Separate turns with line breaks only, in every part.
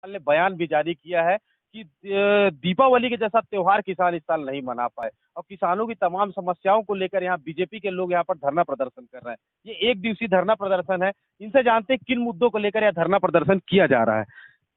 ने बयान भी जारी किया है कि दीपावली के जैसा त्योहार किसान इस साल नहीं मना पाए और किसानों की तमाम समस्याओं को लेकर यहाँ बीजेपी के लोग यहाँ पर धरना प्रदर्शन कर रहे हैं। ये एक दिवसीय धरना प्रदर्शन है। इनसे जानते हैं किन मुद्दों को लेकर यह धरना प्रदर्शन किया जा रहा है।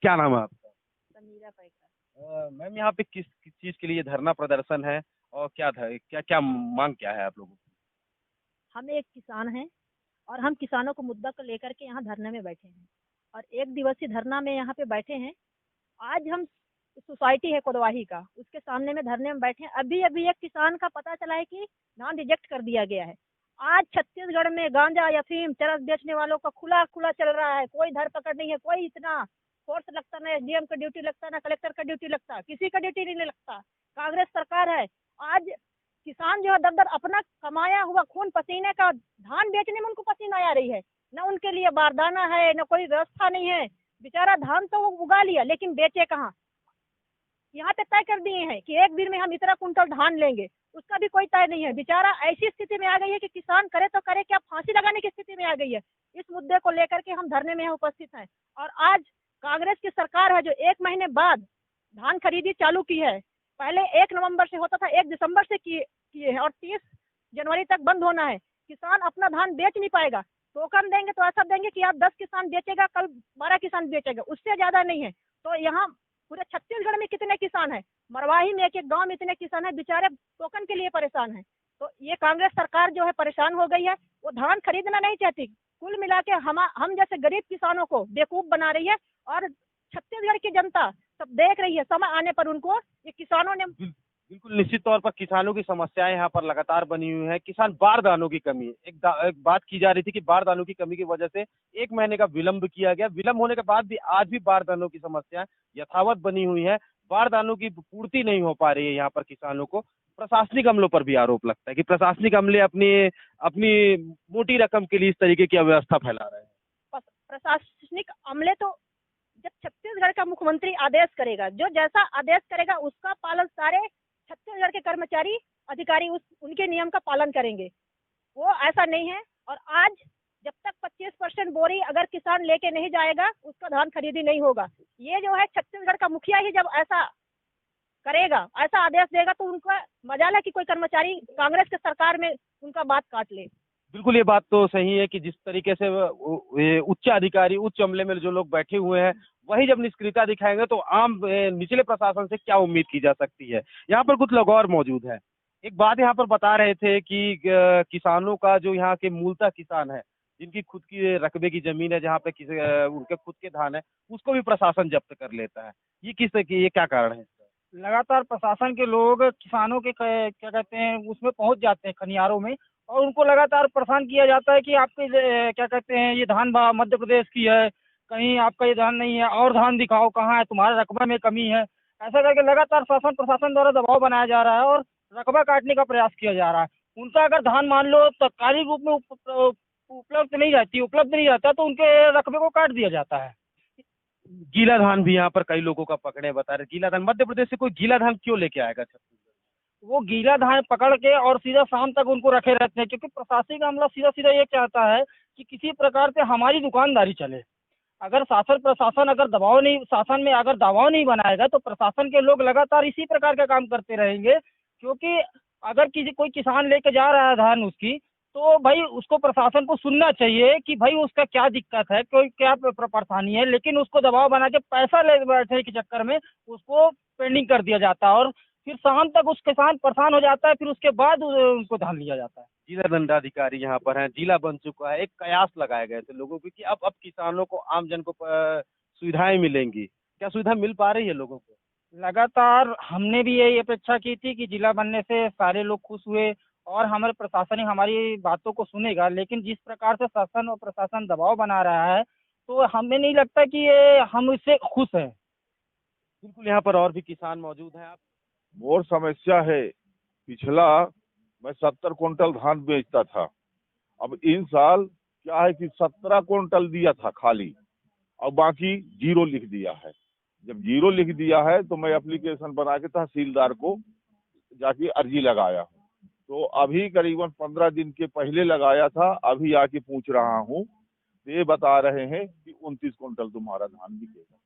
क्या नाम है आपका?
समीरा पैकर।
मैम, यहाँ पे किस चीज के लिए धरना प्रदर्शन है और क्या क्या मांग क्या है आप लोगों की?
हम एक किसान हैं और हम किसानों को मुद्दा को लेकर के यहाँ धरने में बैठे हैं और एक दिवसीय धरना में यहाँ पे बैठे हैं। आज हम सोसाइटी है कोदवाही का, उसके सामने में धरने में बैठे हैं। अभी अभी एक किसान का पता चला है कि नाम रिजेक्ट कर दिया गया है। आज छत्तीसगढ़ में गांजा या अफीम चरस बेचने वालों का खुला खुला चल रहा है। कोई धरपकड़ नहीं है, कोई इतना फोर्स लगता ना एसडीएम का ड्यूटी लगता ना कलेक्टर का ड्यूटी लगता, किसी का ड्यूटी नहीं लगता। कांग्रेस सरकार है। आज किसान जो है दर दर अपना कमाया हुआ खून पसीने का धान बेचने में उनको पसीना आ रही है। न उनके लिए बारदाना है, न कोई व्यवस्था नहीं है। बेचारा धान तो वो उगा लिया लेकिन बेचे कहाँ? यहाँ पे तय कर दिए हैं कि एक दिन में हम इतना कुंटल धान लेंगे, उसका भी कोई तय नहीं है। बेचारा ऐसी स्थिति में आ गई है कि किसान करे तो करे क्या, फांसी लगाने की स्थिति में आ गई है। इस मुद्दे को लेकर के हम धरने में यहाँ उपस्थित हैं। और आज कांग्रेस की सरकार है जो 1 महीने बाद धान खरीदी चालू की है। पहले 1 नवंबर से होता था, 1 दिसंबर से किए हैं और 30 जनवरी तक बंद होना है। किसान अपना धान बेच नहीं पाएगा। टोकन देंगे तो ऐसा देंगे कि आप 10 किसान बेचेगा, कल 12 किसान बेचेगा, उससे ज्यादा नहीं है। तो यहाँ पूरे छत्तीसगढ़ में कितने किसान हैं? मरवाही में एक गांव में इतने किसान हैं, बेचारे टोकन के लिए परेशान हैं। तो ये कांग्रेस सरकार जो है परेशान हो गई है। वो धान खरीदना नहीं चाहती। कुल मिला के हम जैसे गरीब किसानों को बेवकूफ बना रही है और छत्तीसगढ़ की जनता सब देख रही है। समय आने पर उनको ये किसानों ने
बिल्कुल निश्चित तौर पर किसानों की समस्याएं यहाँ पर लगातार बनी हुई है। किसान बारदानों की कमी है। एक बात की जा रही थी कि बारदानों की कमी की वजह से 1 महीने का विलंब किया गया। विलंब होने के बाद भी आज भी बारदानों की समस्या यथावत बनी हुई है। बारदानों की पूर्ति नहीं हो पा रही है यहाँ पर किसानों को। प्रशासनिक अमलों पर भी आरोप लगता है कि प्रशासनिक अमले अपनी अपनी मोटी रकम के लिए इस तरीके की अव्यवस्था फैला रहे हैं।
प्रशासनिक अमले तो जब छत्तीसगढ़ का मुख्यमंत्री आदेश करेगा, जो जैसा आदेश करेगा उसका पालन सारे छत्तीसगढ़ के कर्मचारी अधिकारी उनके नियम का पालन करेंगे। वो ऐसा नहीं है। और आज जब तक 25% बोरी अगर किसान लेके नहीं जाएगा उसका धान खरीदी नहीं होगा। ये जो है छत्तीसगढ़ का मुखिया ही जब ऐसा करेगा, ऐसा आदेश देगा तो उनका मजाल है कि कोई कर्मचारी कांग्रेस के सरकार में उनका बात काट ले।
बिल्कुल, ये बात तो सही है कि जिस तरीके से ये उच्च अधिकारी उच्च अमले में जो लोग बैठे हुए हैं वही जब निष्क्रियता दिखाएंगे तो आम निचले प्रशासन से क्या उम्मीद की जा सकती है। यहाँ पर कुछ लोग और मौजूद हैं। एक बात यहाँ पर बता रहे थे कि किसानों का जो यहाँ के मूलतः किसान है, जिनकी खुद की रकबे की जमीन है, जहाँ पे उनके खुद के धान है, उसको भी प्रशासन जब्त कर लेता है। ये क्या कारण है इसका?
लगातार प्रशासन के लोग किसानों के क्या कहते हैं उसमें पहुंच जाते हैं खनियारों में और उनको लगातार परेशान किया जाता है कि आपके क्या कहते हैं ये धान मध्य प्रदेश की है, कहीं आपका ये धान नहीं है और धान दिखाओ कहाँ है, तुम्हारे रकबे में कमी है। ऐसा करके लगातार शासन प्रशासन द्वारा दबाव बनाया जा रहा है और रकबा काटने का प्रयास किया जा रहा है। उनका अगर धान मान लो तत्कालिक रूप में उपलब्ध नहीं रहता तो उनके रकबे को काट दिया जाता है।
गीला धान भी यहाँ पर कई लोगों का पकड़े बता रहे। गीला धान मध्य प्रदेश से कोई गीला धान क्यों लेके आएगा छत्तीसगढ़?
वो गीला धान पकड़ के और सीधा शाम तक उनको रखे रहते हैं क्योंकि प्रशासनिक अमला सीधा सीधा ये चाहता है कि किसी प्रकार से हमारी दुकानदारी चले। अगर शासन में अगर दबाव नहीं बनाएगा तो प्रशासन के लोग लगातार इसी प्रकार का काम करते रहेंगे। क्योंकि अगर कोई किसान लेके जा रहा है धान उसकी, तो भाई उसको प्रशासन को सुनना चाहिए कि भाई उसका क्या दिक्कत है, कोई क्या परेशानी है, लेकिन उसको दबाव बना के पैसा ले बैठने के चक्कर में उसको पेंडिंग कर दिया जाता है और फिर शाम तक उस किसान परेशान हो जाता है। फिर उसके बाद उनको धान लिया जाता है।
जिला दंडाधिकारी यहाँ पर हैं, जिला बन चुका है। एक कयास लगाए गए थे लोगों को कि अब किसानों को, आम जन को सुविधाएं मिलेंगी। क्या सुविधा मिल पा रही है लोगों को?
लगातार हमने भी यही अपेक्षा की थी कि जिला बनने से सारे लोग खुश हुए और हमारे प्रशासन हमारी बातों को सुनेगा, लेकिन जिस प्रकार से शासन और प्रशासन दबाव बना रहा है तो हमें नहीं लगता कि ये हम इससे खुश हैं।
बिल्कुल, यहाँ पर और भी किसान मौजूद हैं। आप
और समस्या है, पिछला मैं 70 क्विंटल धान बेचता था। अब इन साल क्या है कि 17 क्विंटल दिया था खाली और बाकी जीरो लिख दिया है। जब जीरो लिख दिया है तो मैं एप्लीकेशन बना के तहसीलदार को जाके अर्जी लगाया हूँ। तो अभी करीबन 15 दिन के पहले लगाया था, अभी आके पूछ रहा हूँ। ये बता रहे हैं कि 29 क्विंटल तुम्हारा धान बिकेगा।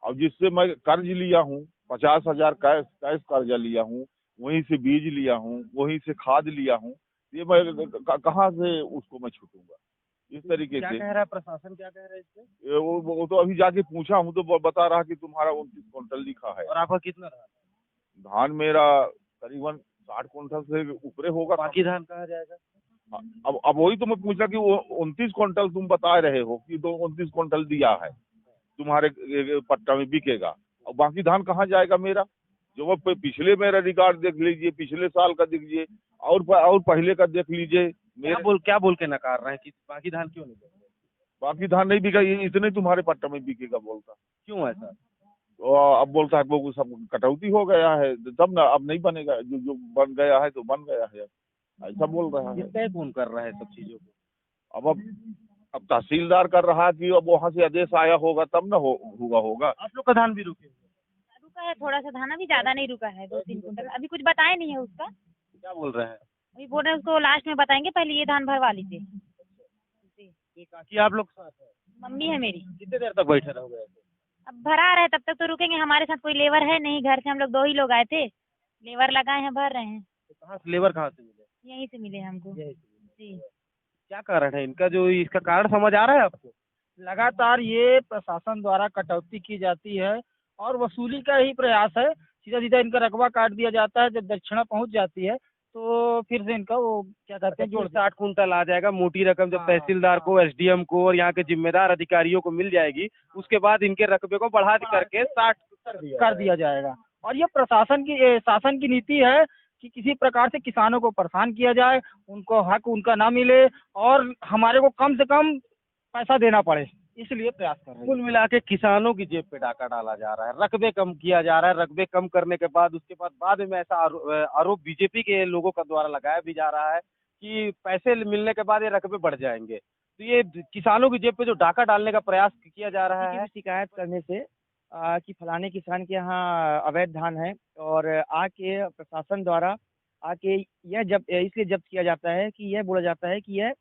अब जिससे मैं कर्ज लिया हूँ 50,000 कैश कैश कर्जा लिया हूँ, वहीं से बीज लिया हूँ, वहीं से खाद लिया हूँ, ये मैं कहाँ से उसको मैं छूटूंगा इस तरीके
क्या
से।
कह रहा है प्रशासन, क्या कह रहा है इससे?
वो तो अभी जाके पूछा हूँ तो वो बता रहा कि तुम्हारा 29 क्विंटल लिखा है।
और आपका कितना रहा?
धान मेरा करीबन 60 क्विंटल से ऊपरे होगा।
बाकी धान कहाँ जाएगा?
अब वही तो मैं पूछा कि वो 29 क्विंटल तुम बता रहे हो कि तो 29 क्विंटल दिया है तुम्हारे पट्टा में बिकेगा, और बाकी धान कहाँ जाएगा मेरा? जो वो पिछले मेरा रिकॉर्ड देख लीजिए, पिछले साल का देखिए, और पहले का देख लीजिए।
क्या बोल के नकार रहे हैं कि बाकी धान क्यों नहीं बेच रहे?
बाकी धान नहीं बिका, ये इतने तुम्हारे पट्टा में बिकेगा बोलता।
क्यों ऐसा?
और अब बोलता है वो सब कटौती हो गया है तब ना, अब नहीं बनेगा, जो जो बन गया है तो बन गया है, ऐसा बोल रहा है।
ये तय कौन कर रहा है सब चीजों को?
अब तहसीलदार कर रहा है कि अब वहाँ से आदेश आया होगा तब ना होगा।
आप लोग का धान भी रुके हुए हैं।
रुका है थोड़ा सा, धाना भी ज्यादा नहीं रुका है, 2-3 कुंटल। अभी कुछ बताए नहीं है उसका,
क्या बोल रहे हैं?
अभी बोल रहे हैं उसको लास्ट में बताएंगे, पहले ये धान भरवा लीजिए। जी,
ये काकी आप लोग साथ है?
मम्मी है मेरी।
कितने देर तक बैठे रहोगे ऐसे?
अब भरा रहे तब तक तो रुकेंगे, हमारे साथ कोई लेबर है नहीं, घर से हम लोग 2 ही लोग आए थे, लेबर लगाए हैं, भर रहे हैं।
तो कहाँ से लेबर कहाँ से मिले?
यहीं से मिले हमको।
यही से मिले।
जी,
क्या कारण है इनका, जो इसका कारण समझ आ रहा है आपको?
लगातार ये प्रशासन द्वारा कटौती की जाती है और वसूली का ही प्रयास है। सीधा सीधा इनका रकबा काट दिया जाता है, जब दक्षिणा पहुंच जाती है तो फिर से इनका वो क्या कहते हैं, जोड़
60 कुंटल आ जाएगा मोटी रकम, जब
हाँ,
तहसीलदार को, एसडीएम को और यहाँ के जिम्मेदार अधिकारियों को मिल जाएगी, उसके बाद इनके रकबे को बढ़ा करके 60
कर दिया जाएगा। और ये प्रशासन की शासन की नीति है कि किसी प्रकार से किसानों को परेशान किया जाए, उनको हक उनका ना मिले और हमारे को कम से कम पैसा देना पड़े, इसलिए प्रयास कर रहे हैं।
कुल मिला के किसानों की जेब पे डाका डाला जा रहा है, रकबे कम किया जा रहा है। रकबे कम करने के बाद उसके बाद में ऐसा आरोप बीजेपी के लोगों का द्वारा लगाया भी जा रहा है कि पैसे मिलने के बाद ये रकबे बढ़ जाएंगे। तो ये किसानों की जेब पे जो डाका डालने का प्रयास किया जा रहा है।
शिकायत करने से कि फलाने किसान के यहाँ अवैध धान है और आके प्रशासन द्वारा आके यह जब इसलिए जब्त किया जाता है कि यह बोला जाता है कि यह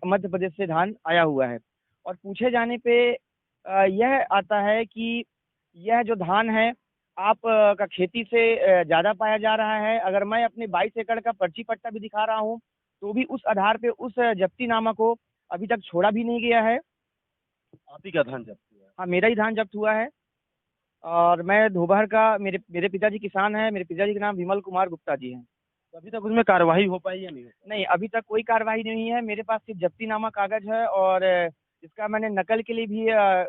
मध्य प्रदेश से धान आया हुआ है, और पूछे जाने पे यह आता है कि यह जो धान है आप का खेती से ज़्यादा पाया जा रहा है। अगर मैं अपने 22 एकड़ का पर्ची पट्टा भी दिखा रहा हूँ तो भी उस आधार पे उस जब्तीनामा को अभी तक छोड़ा भी नहीं गया है।
आप ही का धान जब्त हुआ है?
हाँ, मेरा ही धान जब्त हुआ है और मैं धोबहर का, मेरे पिताजी किसान हैं, मेरे पिताजी का नाम विमल कुमार गुप्ता जी हैं।
तो अभी तक उसमें कार्रवाई हो पाई या नहीं हो पाई?
नहीं, अभी तक कोई कार्रवाई नहीं है। मेरे पास सिर्फ जब्तीनामा कागज है और इसका मैंने नकल के लिए भी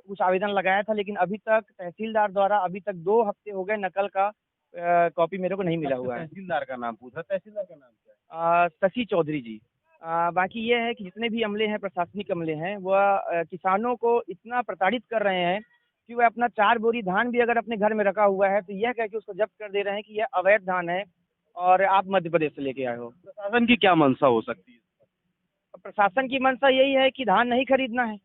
कुछ आवेदन लगाया था, लेकिन अभी तक तहसीलदार द्वारा अभी तक 2 हफ्ते हो गए नकल का कॉपी मेरे को नहीं मिला हुआ है।
तहसीलदार का नाम पूछा, तहसीलदार का नाम क्या है?
शशि चौधरी जी। बाकी ये है कि जितने भी अमले हैं, प्रशासनिक अमले हैं, वह किसानों को इतना प्रताड़ित कर रहे हैं कि वह अपना 4 बोरी धान भी अगर अपने घर में रखा हुआ है तो यह कह के उसको जब्त कर दे रहे हैं कि यह अवैध धान है और आप मध्य प्रदेश से लेके आए हो।
प्रशासन की क्या मंशा हो सकती है?
प्रशासन की मंशा यही है कि धान नहीं खरीदना है,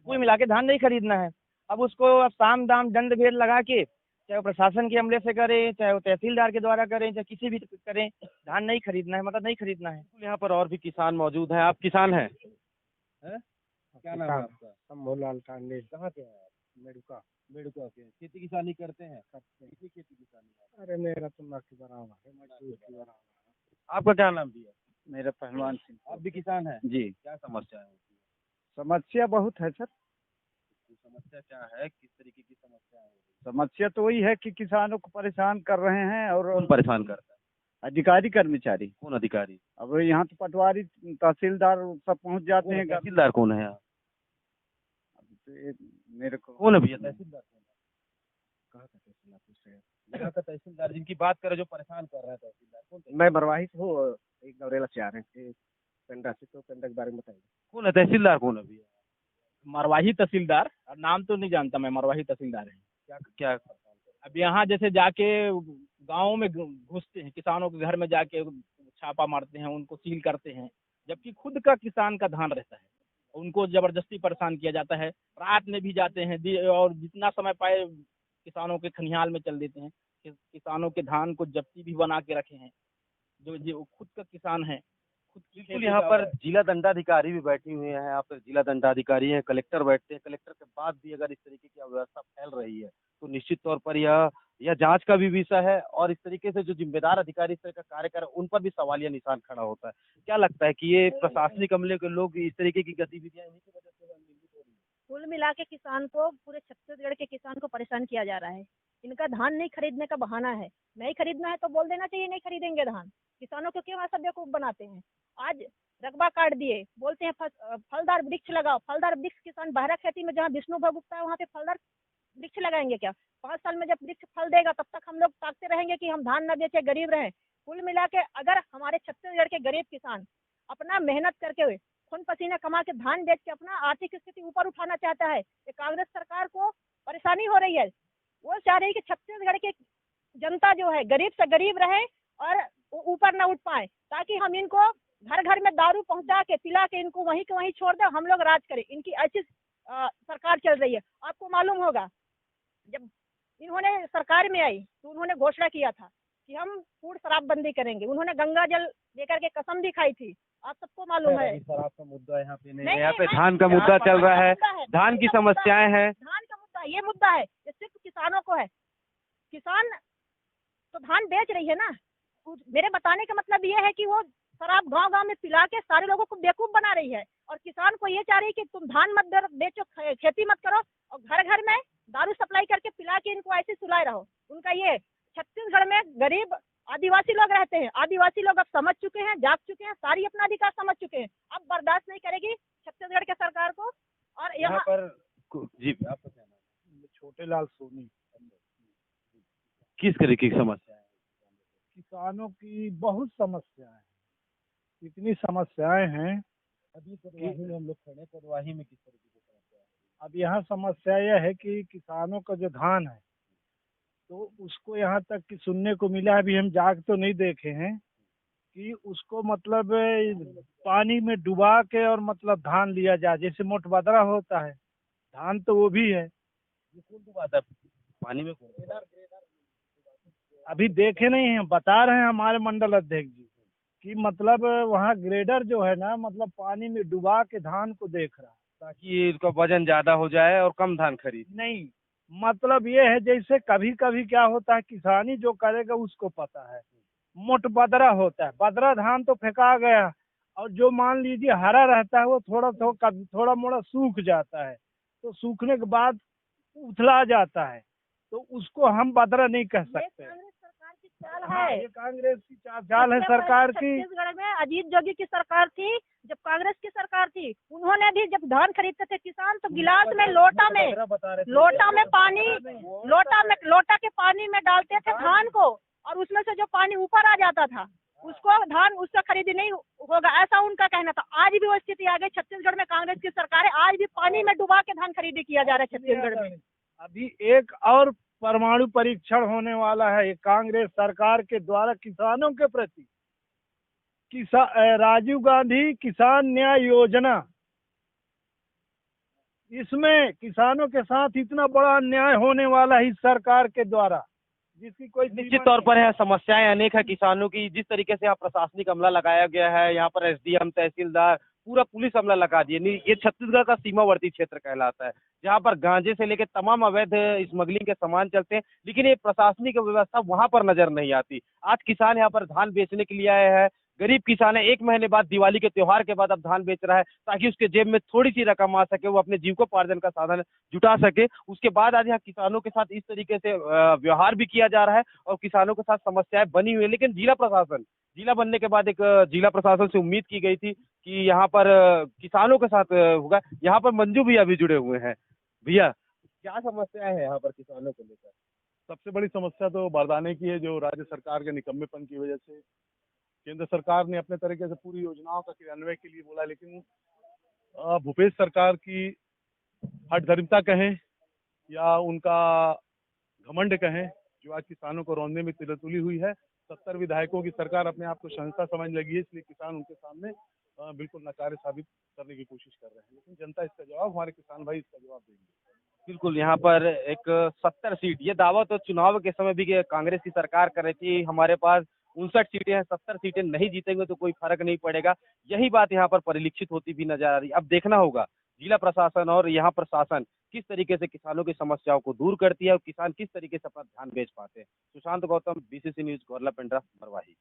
कुल मिला के धान नहीं खरीदना है। अब उसको अब साम दाम दंड भेद लगा के, चाहे वो प्रशासन के अमले से करें, चाहे वो तहसीलदार के द्वारा करें, चाहे किसी भी करें, धान नहीं खरीदना है, मतलब नहीं खरीदना है।
यहाँ पर और भी किसान मौजूद हैं। आप किसान हैं? क्या नाम है आपका?
शंभूलाल टांडे।
कहाँ के हैं आप?
मेडुका।
बेड़ुका के। खेती किसानी करते हैं? कितनी खेती किसानी है?
अरे मेरा तो ना की बराबर है, मजदूर की बराबर है।
आपका क्या नाम भी है?
मेरा पहलवान सिंह।
आप भी किसान हैं?
जी,
क्या समस्या है?
समस्या बहुत है सर।
समस्या क्या है, किस तरीके की समस्या है?
समस्या तो वही है कि किसानों को परेशान कर रहे हैं और
कौन परेशान करता है?
अधिकारी कर्मचारी।
कौन अधिकारी?
अब यहाँ तो पटवारी तहसीलदार सब पहुँच जाते हैं।
तहसीलदार कौन है यहाँ?
तो ये मेरे को
कौन है भैया तहसीलदार? कौन है?
कहाँ का तहसीलदार पूछ रहे हैं?
यहाँ का तहसीलदार जिनकी बात करे, जो परेशान कर रहा है, तहसीलदार कौन?
मैं बरवाही से हूँ, एक दौरेला से आ रहे हैं पेंडा से, तो पेंडा के बारे में बताइए।
कौन है तहसीलदार? कौन है भैया?
मरवाही तहसीलदार, नाम तो नहीं जानता मैं, मरवाही तहसीलदार है।
क्या क्या?
अब यहाँ जैसे जाके गाँव में घुसते हैं, किसानों के घर में जाके छापा मारते हैं, उनको सील करते हैं, जबकि खुद का किसान का धान रहता है, उनको जबरदस्ती परेशान किया जाता है। रात में भी जाते हैं और जितना समय पाए किसानों के खलिहान में चल देते हैं। किसानों के धान को जब्ती भी बना के रखे हैं। जो खुद का किसान है,
बिल्कुल यहाँ पर जिला दंडाधिकारी भी बैठी हुई हैं, यहाँ पर जिला दंडाधिकारी हैं, कलेक्टर बैठते हैं, कलेक्टर के बाद भी अगर इस तरीके की अव्यवस्था फैल रही है तो निश्चित तौर पर यह जांच का भी विषय है और इस तरीके से जो जिम्मेदार अधिकारी इस तरह का कार्य कर रहे हैं उन पर भी सवालिया निशान खड़ा होता है। क्या लगता है कि ये प्रशासनिक अमले के लोग इस तरीके की गतिविधियां इन्हीं की वजह से निंदित हो रही है?
कुल मिला के किसान को, पूरे छत्तीसगढ़ के किसान को परेशान किया जा रहा है। इनका धान नहीं खरीदने का बहाना है, नहीं खरीदना है तो बोल देना चाहिए नहीं खरीदेंगे धान। किसानों को क्यों ऐसा बेवकूफ बनाते हैं? आज रकबा काट दिए, बोलते हैं फलदार वृक्ष लगाओ। फलदार वृक्ष किसान बहरा खेती में जहाँ विष्णु भोग उगता है वहाँ पे फलदार वृक्ष लगाएंगे क्या? 5 साल में जब वृक्ष फल देगा तब तक हम लोग ताकते रहेंगे कि हम धान न बेचे, गरीब रहे। कुल मिला के अगर हमारे छत्तीसगढ़ के गरीब किसान अपना मेहनत करके हुए खून पसीना कमा के धान बेच के अपना आर्थिक स्थिति ऊपर उठाना चाहता है, ये कांग्रेस सरकार को परेशानी हो रही है। वो चाह रही है कि छत्तीसगढ़ की जनता जो है गरीब से गरीब रहे और ऊपर न उठ पाए, ताकि हम इनको घर घर में दारू पहुंचा के पिला के इनको वहीं के वहीं छोड़ दे, हम लोग राज करें। इनकी ऐसी सरकार चल रही है। आपको मालूम होगा जब इन्होंने सरकार में आई तो उन्होंने घोषणा किया था कि हम पूर्ण शराबबंदी करेंगे। उन्होंने गंगा जल लेकर के कसम भी खाई थी, आप सबको मालूम है।
शराब का मुद्दा यहाँ पे नहीं है, यहाँ पे धान का मुद्दा चल रहा है, धान की समस्याएं हैं।
धान का मुद्दा, ये मुद्दा है, ये सिर्फ किसानों को है। किसान तो धान बेच रही है ना। मेरे बताने का मतलब ये है कि वो शराब गांव गांव में पिला के सारे लोगों को बेवकूफ बना रही है और किसान को ये चाह रही है कि तुम धान मत बेचो, खेती मत करो और घर घर में दारू सप्लाई करके पिला के इनको ऐसे सुलाए रहो। उनका ये छत्तीसगढ़ में गरीब आदिवासी लोग रहते हैं, आदिवासी लोग अब समझ चुके हैं, जाग चुके हैं, सारी अपना अधिकार समझ चुके हैं। अब बर्दाश्त नहीं करेगी छत्तीसगढ़ के सरकार को। और यहाँ
पर जी आपका क्या नाम है?
छोटेलाल सोनी।
किस तरीके की समस्या है?
किसानों की बहुत समस्या है, इतनी समस्याएं हैं।
अभी कोदवाही में हम लोग खड़े, कोदवाही में किस तरीके की समस्या है?
अब यहाँ समस्या यह है कि किसानों का जो धान है तो उसको यहाँ तक कि सुनने को मिला, अभी हम जाग तो नहीं देखे हैं कि उसको मतलब पानी में डुबा के और मतलब धान लिया जाए, जैसे मोट बदरा होता है धान, तो वो भी है।
ये कौन डुबाता है पानी में?
अभी देखे नहीं हैं, बता रहे हैं हमारे मंडल अध्यक्ष जी कि मतलब वहाँ ग्रेडर जो है ना, मतलब पानी में डुबा के धान को देख रहा है
ताकि इसका वजन ज्यादा हो जाए और कम धान खरीद।
नहीं, मतलब ये है जैसे कभी कभी क्या होता है, किसानी जो करेगा उसको पता है। मोट बदरा होता है, बदरा धान तो फेंका गया, और जो मान लीजिए हरा रहता है वो थोड़ा मोड़ा सूख जाता है, तो सूखने के बाद उथला जाता है, तो उसको हम बदरा नहीं कह सकते।
है,
ये कांग्रेस की चाल है सरकार की।
छत्तीसगढ़ में अजीत जोगी की सरकार थी, जब कांग्रेस की सरकार थी उन्होंने भी जब धान खरीदते थे किसान तो गिलास में लोटा में पानी, लोटा के पानी में डालते थे धान को, और उसमें से जो पानी ऊपर आ जाता था उसको धान उससे खरीदी नहीं होगा, ऐसा उनका कहना था। आज भी वो स्थिति आ गई छत्तीसगढ़ में, कांग्रेस की सरकार है, आज भी पानी में डुबा के धान खरीदी किया जा रहा है छत्तीसगढ़ में।
अभी एक और परमाणु परीक्षण होने वाला है ये कांग्रेस सरकार के द्वारा किसानों के प्रति। राजीव गांधी किसान न्याय योजना, इसमें किसानों के साथ इतना बड़ा अन्याय होने वाला है इस सरकार के द्वारा, जिसकी कोई
निश्चित तौर पर है। समस्याएं अनेक है किसानों की। जिस तरीके से यहाँ प्रशासनिक अमला लगाया गया है, यहाँ पर एसडीएम, तहसीलदार, पूरा पुलिस अमला लगा दिए। ये छत्तीसगढ़ का सीमावर्ती क्षेत्र कहलाता है, जहाँ पर गांजे से लेकर तमाम अवैध स्मगलिंग के सामान चलते हैं, लेकिन ये प्रशासनिक व्यवस्था वहां पर नजर नहीं आती। आज किसान यहाँ पर धान बेचने के लिए आए हैं, गरीब किसान है, 1 महीने बाद दिवाली के त्योहार के बाद अब धान बेच रहा है ताकि उसके जेब में थोड़ी सी रकम आ सके, वो अपने जीविकोपार्जन का साधन जुटा सके। उसके बाद आज यहाँ किसानों के साथ इस तरीके से व्यवहार भी किया जा रहा है और किसानों के साथ समस्याएं बनी हुई है। लेकिन जिला बनने के बाद एक जिला प्रशासन से उम्मीद की गई थी कि यहाँ पर किसानों के साथ होगा। यहाँ पर मंजू भैया भी जुड़े हुए हैं। भैया, क्या समस्या है यहाँ पर किसानों को लेकर?
सबसे बड़ी समस्या तो बारदाने की है, जो राज्य सरकार के निकम्मेपन की वजह से केंद्र सरकार ने अपने तरीके से पूरी योजनाओं का क्रियान्वयन के लिए बोला, लेकिन भूपेश सरकार की हठधर्मिता कहें या उनका घमंड कहें, जो आज किसानों को रौंदने में तिलतुली हुई है। 70 विधायकों की सरकार अपने आप को शहंशाह समझ लगी है, इसलिए किसान उनके सामने बिल्कुल नकारे साबित करने की कोशिश कर रहे हैं। लेकिन जनता इसका जवाब, हमारे किसान भाई इसका जवाब देंगे।
बिल्कुल, यहाँ पर एक 70 सीट, ये दावा तो चुनाव के समय भी कांग्रेस की सरकार कर रही थी, हमारे पास 59 सीटें हैं, 70 सीटें नहीं जीतेंगे तो कोई फर्क नहीं पड़ेगा। यही बात यहाँ पर परिलक्षित होती भी नजर आ रही है। अब देखना होगा जिला प्रशासन और यहाँ प्रशासन किस तरीके से किसानों की समस्याओं को दूर करती है और किसान किस तरीके से अपना ध्यान बेच पाते हैं। Sushant Gautam, BBC news, Gaurela Pendra, Marwahi.